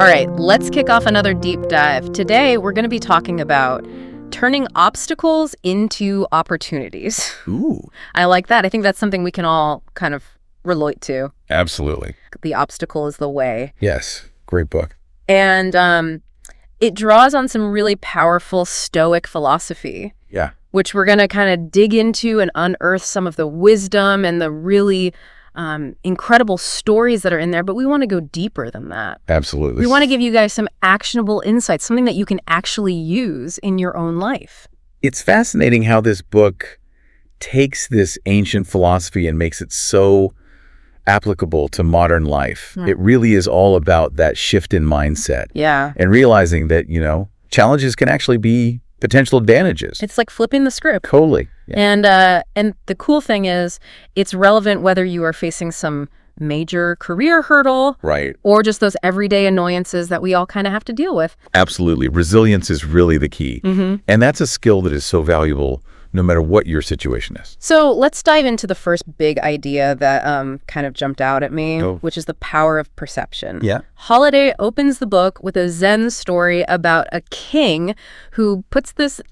All right, let's kick off another deep dive. Today, we're going to be talking about turning obstacles into opportunities. Ooh. I like that. I think that's something we can all kind of relate to. Absolutely. The obstacle is the way. Yes. Great book. And it draws on some really powerful Stoic philosophy. Yeah. Which we're going to kind of dig into and unearth some of the wisdom and the really incredible stories that are in there, but we want to go deeper than that. Absolutely. We want to give you guys some actionable insights, something that you can actually use in your own life. It's fascinating how this book takes this ancient philosophy and makes it so applicable to modern life. It really is all about that shift in mindset. Yeah. And realizing that, challenges can actually be potential advantages. It's like flipping the script. Totally. Yeah. And the cool thing is it's relevant whether you are facing some major career hurdle, right, or just those everyday annoyances that we all kind of have to deal with. Absolutely. Resilience is really the key. And that's a skill that is so valuable no matter what your situation is. So let's dive into the first big idea that kind of jumped out at me, which is the power of perception. Yeah. Holiday opens the book with a Zen story about a king who puts this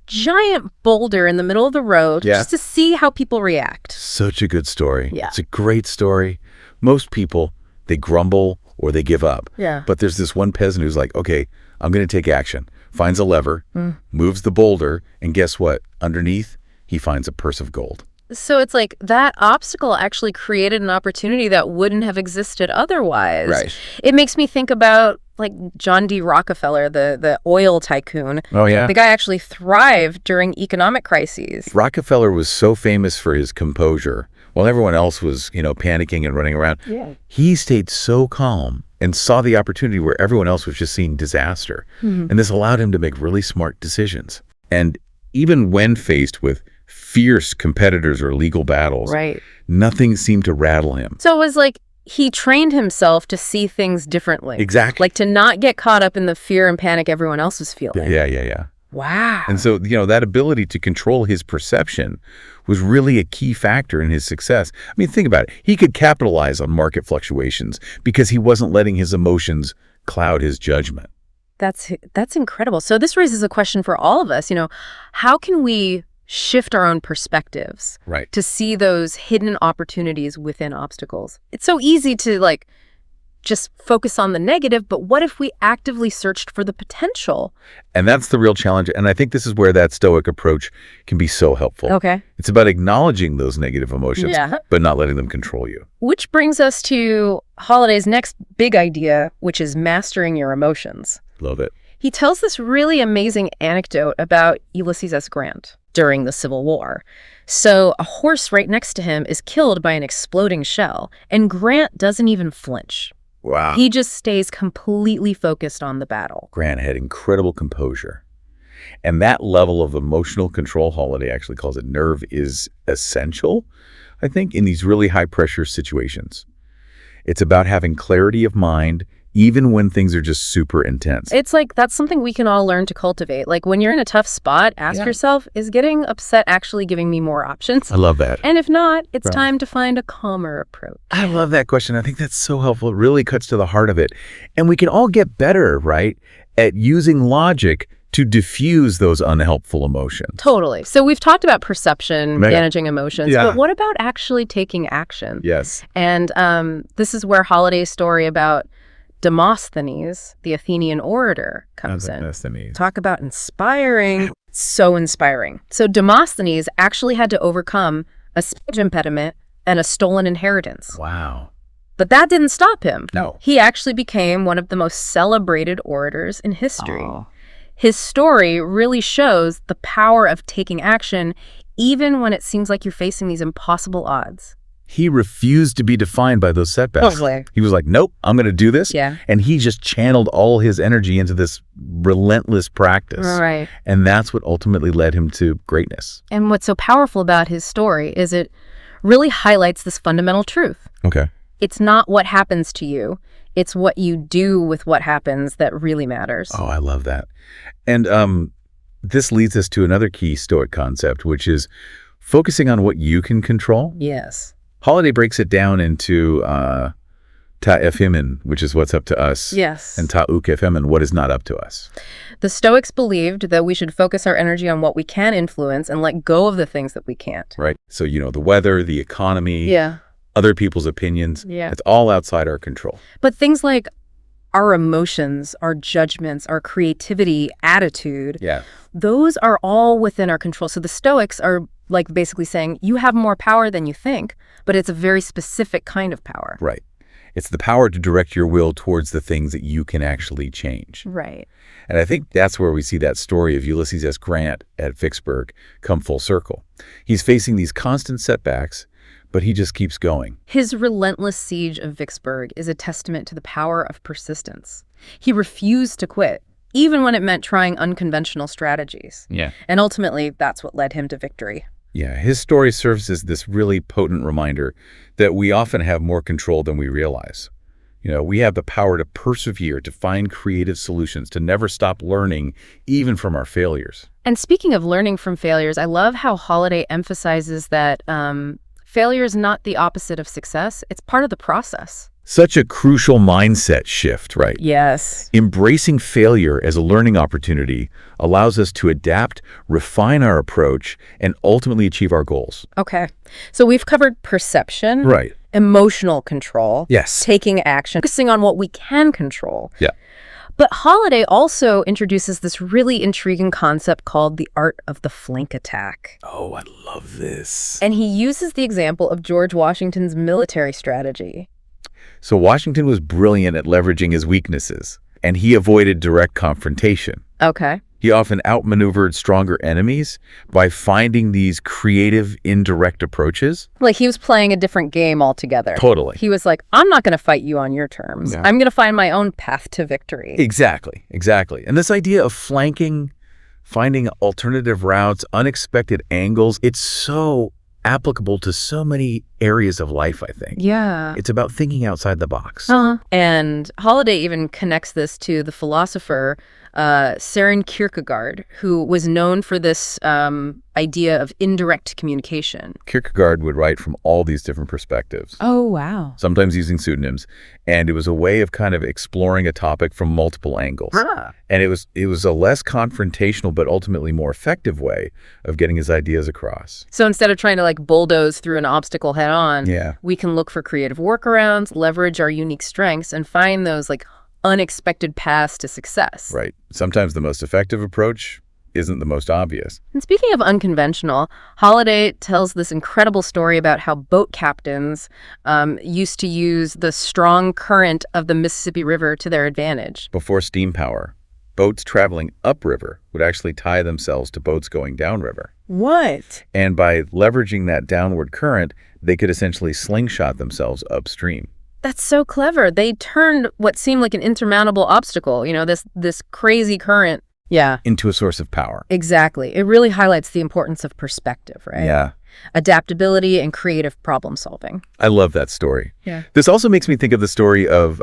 giant boulder in the middle of the road just to see how people react. Such a good story. Yeah. It's a great story. Most people, they grumble or they give up. Yeah. But there's this one peasant who's like, okay, I'm going to take action. Finds a lever, moves the boulder, and guess what? Underneath, he finds a purse of gold. So it's like that obstacle actually created an opportunity that wouldn't have existed otherwise. Right. It makes me think about John D. Rockefeller, the oil tycoon. Oh, yeah. The guy actually thrived during economic crises. Rockefeller was so famous for his composure. While everyone else was, panicking and running around, he stayed so calm and saw the opportunity where everyone else was just seeing disaster. And this allowed him to make really smart decisions. And even when faced with fierce competitors or legal battles, nothing seemed to rattle him. So it was like he trained himself to see things differently. Exactly. To not get caught up in the fear and panic everyone else was feeling. Yeah. Wow. And so, that ability to control his perception was really a key factor in his success. I mean, think about it. He could capitalize on market fluctuations because he wasn't letting his emotions cloud his judgment. That's incredible. So this raises a question for all of us. How can we shift our own perspectives to see those hidden opportunities within obstacles? It's so easy to just focus on the negative, but what if we actively searched for the potential? And that's the real challenge. And I think this is where that Stoic approach can be so helpful. Okay. It's about acknowledging those negative emotions, but not letting them control you. Which brings us to Holiday's next big idea, which is mastering your emotions. Love it. He tells this really amazing anecdote about Ulysses S. Grant during the Civil War. So a horse right next to him is killed by an exploding shell, and Grant doesn't even flinch. Wow. He just stays completely focused on the battle. Grant had incredible composure. And that level of emotional control, Holiday actually calls it nerve, is essential, I think, in these really high-pressure situations. It's about having clarity of mind, even when things are just super intense. It's that's something we can all learn to cultivate. When you're in a tough spot, ask yourself, is getting upset actually giving me more options? I love that. And if not, it's time to find a calmer approach. I love that question. I think that's so helpful. It really cuts to the heart of it. And we can all get better, at using logic to diffuse those unhelpful emotions. Totally. So we've talked about perception, managing emotions, but what about actually taking action? Yes. And this is where Holiday's story about Demosthenes, the Athenian orator, comes in. Talk about inspiring. So inspiring. So Demosthenes actually had to overcome a speech impediment and a stolen inheritance. Wow. But that didn't stop him. No. He actually became one of the most celebrated orators in history. Oh. His story really shows the power of taking action even when it seems like you're facing these impossible odds. He refused to be defined by those setbacks. Totally. He was like, nope, I'm going to do this. Yeah. And he just channeled all his energy into this relentless practice. Right. And that's what ultimately led him to greatness. And what's so powerful about his story is it really highlights this fundamental truth. Okay. It's not what happens to you. It's what you do with what happens that really matters. Oh, I love that. And this leads us to another key Stoic concept, which is focusing on what you can control. Yes. Holiday breaks it down into Ta ephemen, which is what's up to us. Yes. And ta uk ephemen, what is not up to us. The Stoics believed that we should focus our energy on what we can influence and let go of the things that we can't. Right. So, the weather, the economy, Yeah. other people's opinions, Yeah. it's all outside our control. But things like our emotions, our judgments, our creativity, attitude, Yeah. those are all within our control. So the Stoics are like basically saying you have more power than you think, but it's a very specific kind of power. Right. It's the power to direct your will towards the things that you can actually change. Right. And I think that's where we see that story of Ulysses S. Grant at Vicksburg come full circle. He's facing these constant setbacks, but he just keeps going. His relentless siege of Vicksburg is a testament to the power of persistence. He refused to quit, even when it meant trying unconventional strategies. Yeah. And ultimately, that's what led him to victory. Yeah, his story serves as this really potent reminder that we often have more control than we realize. We have the power to persevere, to find creative solutions, to never stop learning, even from our failures. And speaking of learning from failures, I love how Holiday emphasizes that failure is not the opposite of success. It's part of the process. Such a crucial mindset shift, right? Yes. Embracing failure as a learning opportunity allows us to adapt, refine our approach, and ultimately achieve our goals. Okay. So we've covered perception, Right. emotional control, Yes. taking action, focusing on what we can control. Yeah. But Holiday also introduces this really intriguing concept called the art of the flank attack. Oh, I love this. And he uses the example of George Washington's military strategy. So Washington was brilliant at leveraging his weaknesses, and he avoided direct confrontation. Okay. He often outmaneuvered stronger enemies by finding these creative, indirect approaches. Like he was playing a different game altogether. Totally. He was like, I'm not going to fight you on your terms. Yeah. I'm going to find my own path to victory. Exactly. And this idea of flanking, finding alternative routes, unexpected angles, it's so applicable to so many areas of life, I think. Yeah. It's about thinking outside the box. And Holiday even connects this to the philosopher Søren Kierkegaard, who was known for this idea of indirect communication. Kierkegaard would write from all these different perspectives. Oh, wow. Sometimes using pseudonyms, and it was a way of kind of exploring a topic from multiple angles. And it was a less confrontational but ultimately more effective way of getting his ideas across. So instead of trying to like bulldoze through an obstacle head on, Yeah. we can look for creative workarounds, leverage our unique strengths, and find those like unexpected paths to success. Right. Sometimes the most effective approach isn't the most obvious. And speaking of unconventional, Holiday tells this incredible story about how boat captains used to use the strong current of the Mississippi River to their advantage. Before steam power, boats traveling upriver would actually tie themselves to boats going downriver. What? And by leveraging that downward current, they could essentially slingshot themselves upstream. That's so clever. They turned what seemed like an insurmountable obstacle, this crazy current. Yeah. Into a source of power. Exactly. It really highlights the importance of perspective, right? Yeah. Adaptability and creative problem solving. I love that story. Yeah. This also makes me think of the story of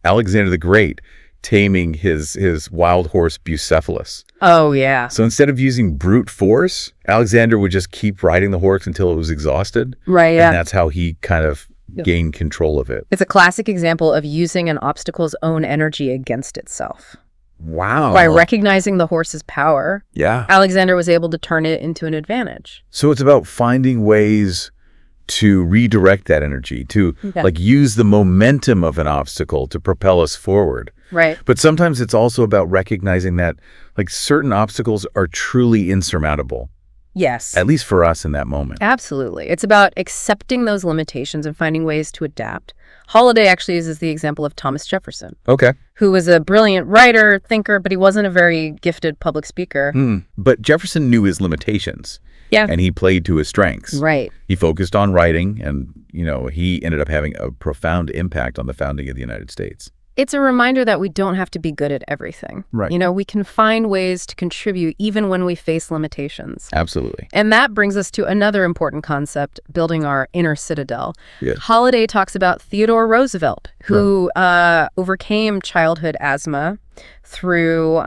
Alexander the Great taming his wild horse Bucephalus. Oh, yeah. So instead of using brute force, Alexander would just keep riding the horse until it was exhausted. Right, yeah. And that's how he kind of gained control of it. It's a classic example of using an obstacle's own energy against itself. Wow. By recognizing the horse's power, Yeah. Alexander was able to turn it into an advantage. So it's about finding ways to redirect that energy, to like use the momentum of an obstacle to propel us forward. Right. But sometimes it's also about recognizing that like certain obstacles are truly insurmountable. Yes. At least for us in that moment. Absolutely. It's about accepting those limitations and finding ways to adapt. Holiday actually uses the example of Thomas Jefferson, Okay. who was a brilliant writer, thinker, but he wasn't a very gifted public speaker. But Jefferson knew his limitations. Yeah. And he played to his strengths. Right. He focused on writing and, he ended up having a profound impact on the founding of the United States. It's a reminder that we don't have to be good at everything. Right. We can find ways to contribute even when we face limitations. Absolutely. And that brings us to another important concept, building our inner citadel. Yeah. Holiday talks about Theodore Roosevelt, who overcame childhood asthma through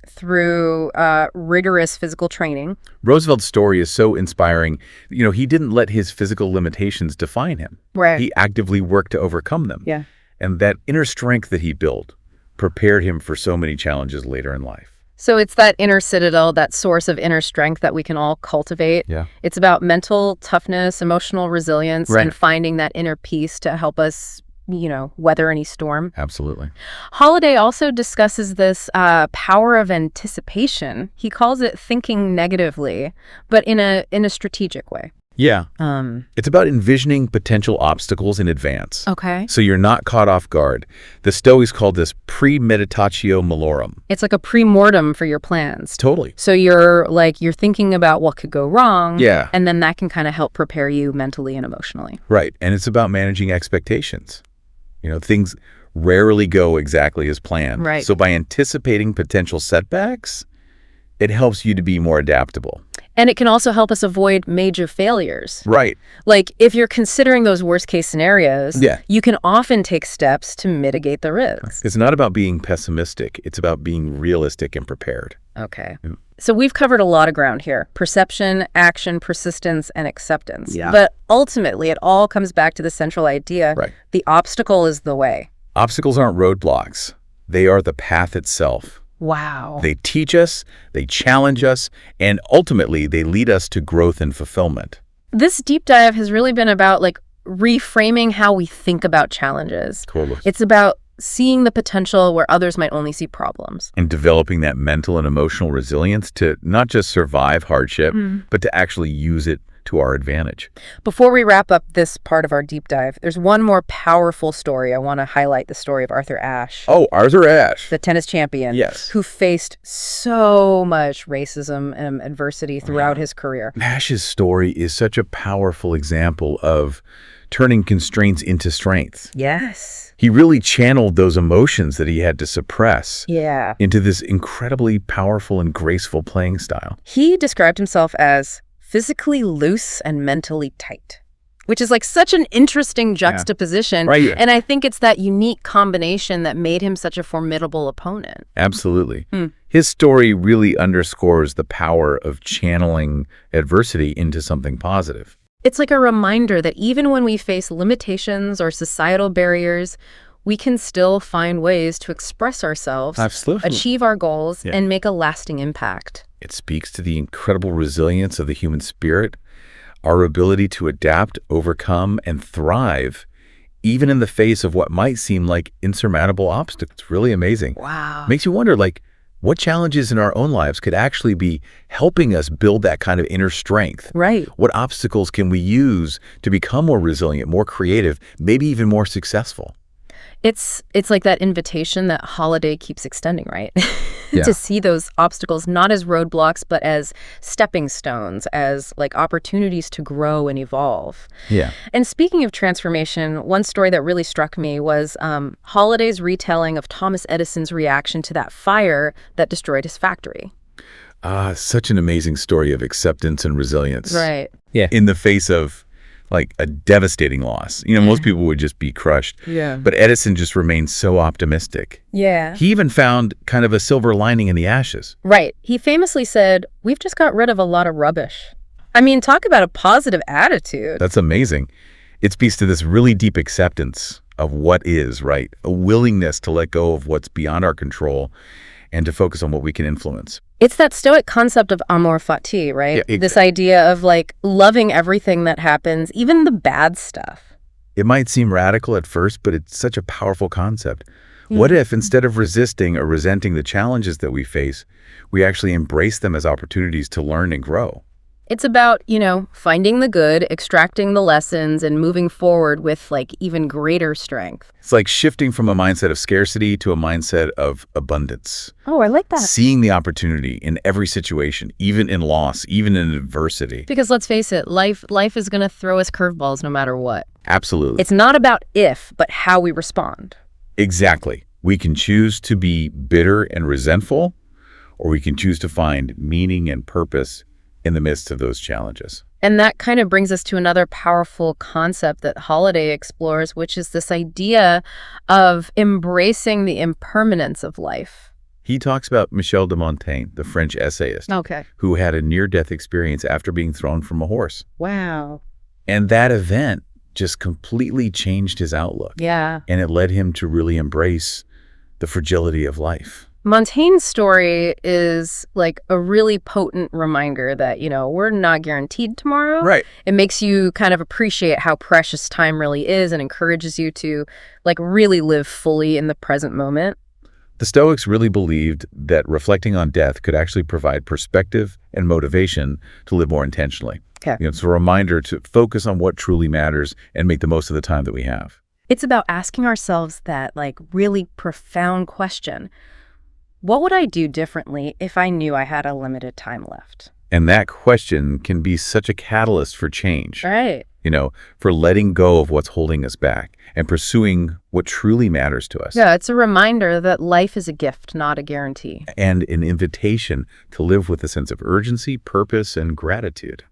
through rigorous physical training. Roosevelt's story is so inspiring. He didn't let his physical limitations define him. Right. He actively worked to overcome them. Yeah. And that inner strength that he built prepared him for so many challenges later in life. So it's that inner citadel, that source of inner strength that we can all cultivate. Yeah. It's about mental toughness, emotional resilience, Right. and finding that inner peace to help us, weather any storm. Absolutely. Holiday also discusses this power of anticipation. He calls it thinking negatively, but in a strategic way. Yeah. It's about envisioning potential obstacles in advance. Okay. So you're not caught off guard. The Stoics called this premeditatio malorum. It's like a pre-mortem for your plans. Totally. So you're thinking about what could go wrong. Yeah. And then that can kind of help prepare you mentally and emotionally. Right. And it's about managing expectations. Things rarely go exactly as planned. Right. So by anticipating potential setbacks, it helps you to be more adaptable. And it can also help us avoid major failures. Right. Like if you're considering those worst case scenarios, Yeah. you can often take steps to mitigate the risks. It's not about being pessimistic. It's about being realistic and prepared. Okay. So we've covered a lot of ground here: perception, action, persistence, and acceptance. Yeah. But ultimately, it all comes back to the central idea. Right. The obstacle is the way. Obstacles aren't roadblocks. They are the path itself. Wow. They teach us, they challenge us, and ultimately they lead us to growth and fulfillment. This deep dive has really been about reframing how we think about challenges. Totally. It's about seeing the potential where others might only see problems. And developing that mental and emotional resilience to not just survive hardship, but to actually use it to our advantage. Before we wrap up this part of our deep dive, there's one more powerful story. I want to highlight the story of Arthur Ashe. Oh, Arthur Ashe. The tennis champion. Yes. Who faced so much racism and adversity throughout his career. Ashe's story is such a powerful example of turning constraints into strength. Yes. He really channeled those emotions that he had to suppress into this incredibly powerful and graceful playing style. He described himself as physically loose and mentally tight, which is such an interesting juxtaposition. Yeah. Right. And I think it's that unique combination that made him such a formidable opponent. Absolutely. His story really underscores the power of channeling adversity into something positive. It's like a reminder that even when we face limitations or societal barriers, we can still find ways to express ourselves, Absolutely. achieve our goals, and make a lasting impact. It speaks to the incredible resilience of the human spirit, our ability to adapt, overcome, and thrive, even in the face of what might seem like insurmountable obstacles. It's really amazing. Wow. Makes you wonder, what challenges in our own lives could actually be helping us build that kind of inner strength? Right. What obstacles can we use to become more resilient, more creative, maybe even more successful? It's like that invitation that Holiday keeps extending, right? Yeah. To see those obstacles not as roadblocks, but as stepping stones, as opportunities to grow and evolve. Yeah. And speaking of transformation, one story that really struck me was Holiday's retelling of Thomas Edison's reaction to that fire that destroyed his factory. Such an amazing story of acceptance and resilience. Right. Yeah. In the face of a devastating loss. Most people would just be crushed. Yeah. But Edison just remained so optimistic. Yeah. He even found kind of a silver lining in the ashes. Right. He famously said, "We've just got rid of a lot of rubbish." I mean, talk about a positive attitude. That's amazing. It speaks to this really deep acceptance of what is, right? A willingness to let go of what's beyond our control and to focus on what we can influence. It's that Stoic concept of amor fati, right? Yeah, This idea of loving everything that happens, even the bad stuff. It might seem radical at first, but it's such a powerful concept. What if instead of resisting or resenting the challenges that we face, we actually embrace them as opportunities to learn and grow? It's about, finding the good, extracting the lessons, and moving forward with even greater strength. It's like shifting from a mindset of scarcity to a mindset of abundance. Oh, I like that. Seeing the opportunity in every situation, even in loss, even in adversity. Because let's face it, life is going to throw us curveballs no matter what. Absolutely. It's not about if, but how we respond. Exactly. We can choose to be bitter and resentful, or we can choose to find meaning and purpose in the midst of those challenges. And that kind of brings us to another powerful concept that Holiday explores, which is this idea of embracing the impermanence of life. He talks about Michel de Montaigne, the French essayist, who had a near-death experience after being thrown from a horse. Wow. And that event just completely changed his outlook. Yeah. And it led him to really embrace the fragility of life. Montaigne's story is like a really potent reminder that, we're not guaranteed tomorrow. Right. It makes you kind of appreciate how precious time really is and encourages you to really live fully in the present moment. The Stoics really believed that reflecting on death could actually provide perspective and motivation to live more intentionally. Okay. It's a reminder to focus on what truly matters and make the most of the time that we have. It's about asking ourselves that really profound question. What would I do differently if I knew I had a limited time left? And that question can be such a catalyst for change. Right. For letting go of what's holding us back and pursuing what truly matters to us. Yeah, it's a reminder that life is a gift, not a guarantee. And an invitation to live with a sense of urgency, purpose, and gratitude.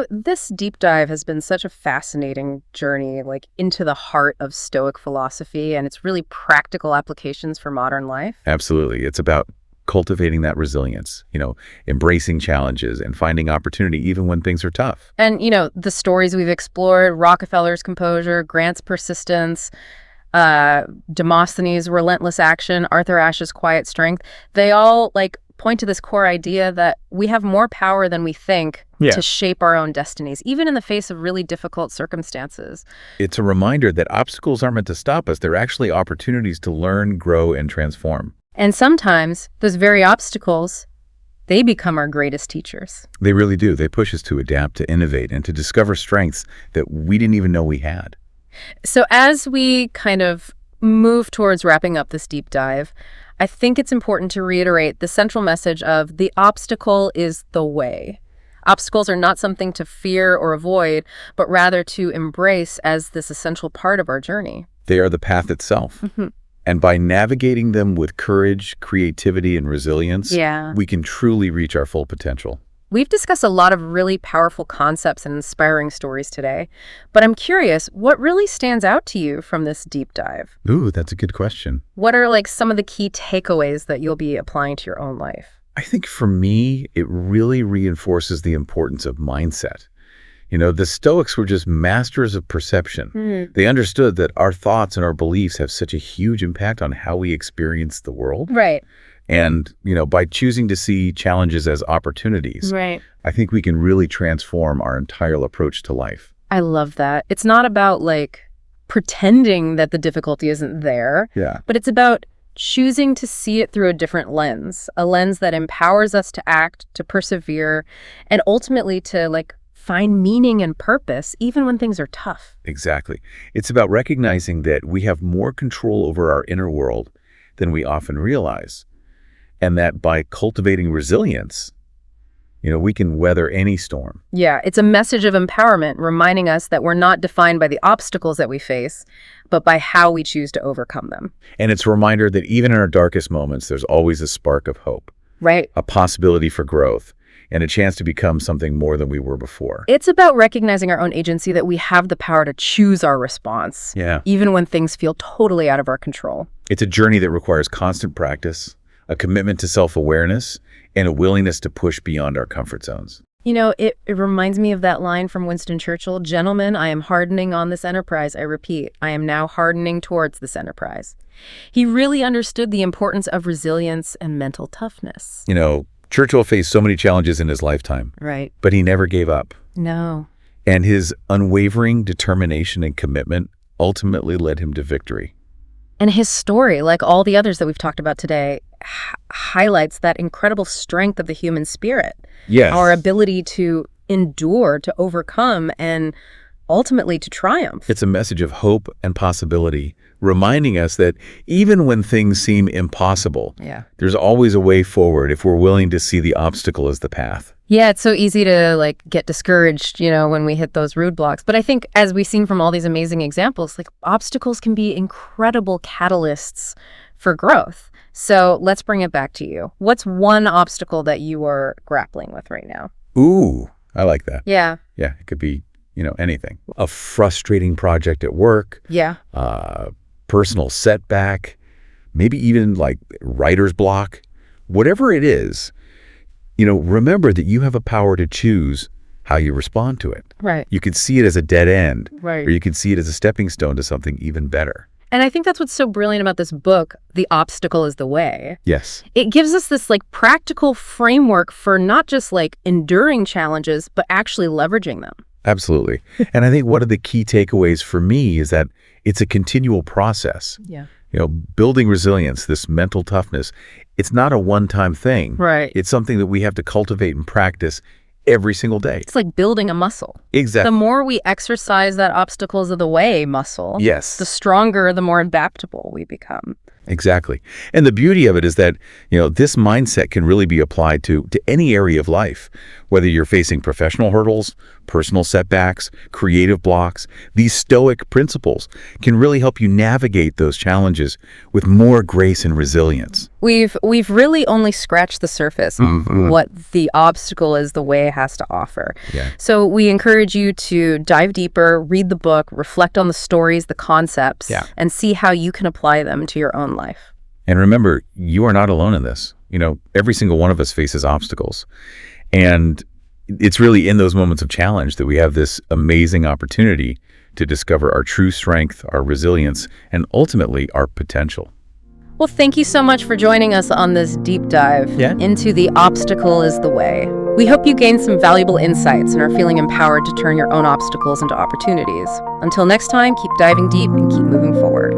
This deep dive has been such a fascinating journey, into the heart of Stoic philosophy and its really practical applications for modern life. Absolutely. It's about cultivating that resilience, embracing challenges and finding opportunity even when things are tough. And, the stories we've explored, Rockefeller's composure, Grant's persistence, Demosthenes' relentless action, Arthur Ashe's quiet strength, they all point to this core idea that we have more power than we think to shape our own destinies, even in the face of really difficult circumstances. It's a reminder that obstacles aren't meant to stop us. They're actually opportunities to learn, grow, and transform. And sometimes those very obstacles, they become our greatest teachers. They really do. They push us to adapt, to innovate, and to discover strengths that we didn't even know we had. So as we kind of move towards wrapping up this deep dive, I think it's important to reiterate the central message of the obstacle is the way. Obstacles are not something to fear or avoid, but rather to embrace as this essential part of our journey. They are the path itself. Mm-hmm. And by navigating them with courage, creativity, and resilience, we can truly reach our full potential. We've discussed a lot of really powerful concepts and inspiring stories today, but I'm curious, what really stands out to you from this deep dive? Ooh, that's a good question. What are some of the key takeaways that you'll be applying to your own life? I think for me, it really reinforces the importance of mindset. The Stoics were just masters of perception. Mm. They understood that our thoughts and our beliefs have such a huge impact on how we experience the world. Right. And, by choosing to see challenges as opportunities, I think we can really transform our entire approach to life. I love that. It's not about pretending that the difficulty isn't there, but it's about choosing to see it through a different lens, a lens that empowers us to act, to persevere, and ultimately to find meaning and purpose even when things are tough. Exactly. It's about recognizing that we have more control over our inner world than we often realize. And that by cultivating resilience, we can weather any storm. Yeah, it's a message of empowerment, reminding us that we're not defined by the obstacles that we face, but by how we choose to overcome them. And it's a reminder that even in our darkest moments, there's always a spark of hope. Right. A possibility for growth and a chance to become something more than we were before. It's about recognizing our own agency, that we have the power to choose our response, even when things feel totally out of our control. It's a journey that requires constant practice, a commitment to self-awareness, and a willingness to push beyond our comfort zones. It reminds me of that line from Winston Churchill, "Gentlemen, I am hardening on this enterprise. I repeat, I am now hardening towards this enterprise." He really understood the importance of resilience and mental toughness. Churchill faced so many challenges in his lifetime. Right. But he never gave up. No. And his unwavering determination and commitment ultimately led him to victory. And his story, like all the others that we've talked about today, highlights that incredible strength of the human spirit. Yes. Our ability to endure, to overcome, and ultimately to triumph. It's a message of hope and possibility, reminding us that even when things seem impossible, there's always a way forward if we're willing to see the obstacle as the path. Yeah, it's so easy to get discouraged, when we hit those roadblocks. But I think as we've seen from all these amazing examples, obstacles can be incredible catalysts for growth. So let's bring it back to you. What's one obstacle that you are grappling with right now? Ooh, I like that. Yeah. Yeah, it could be, anything. A frustrating project at work. Yeah. Personal setback, maybe even like writer's block, whatever it is, remember that you have a power to choose how you respond to it. Right. You could see it as a dead end, right, or you could see it as a stepping stone to something even better. And I think that's what's so brilliant about this book, The Obstacle is the Way. Yes. It gives us this like practical framework for not just like enduring challenges, but actually leveraging them. Absolutely. And I think one of the key takeaways for me is that it's a continual process. Yeah. Building resilience, this mental toughness, it's not a one-time thing. Right. It's something that we have to cultivate and practice every single day. It's like building a muscle. Exactly. The more we exercise that obstacles of the way muscle, yes, the stronger, the more adaptable we become. Exactly. And the beauty of it is that, this mindset can really be applied to any area of life, whether you're facing professional hurdles, personal setbacks, creative blocks. These Stoic principles can really help you navigate those challenges with more grace and resilience. We've really only scratched the surface of what The Obstacle is the Way has to offer. Yeah. So we encourage you to dive deeper, read the book, reflect on the stories, the concepts, and see how you can apply them to your own life. And remember, you are not alone in this. Every single one of us faces obstacles. And it's really in those moments of challenge that we have this amazing opportunity to discover our true strength, our resilience, and ultimately our potential. Well, thank you so much for joining us on this deep dive into The Obstacle is the Way. We hope you gained some valuable insights and are feeling empowered to turn your own obstacles into opportunities. Until next time, keep diving deep and keep moving forward.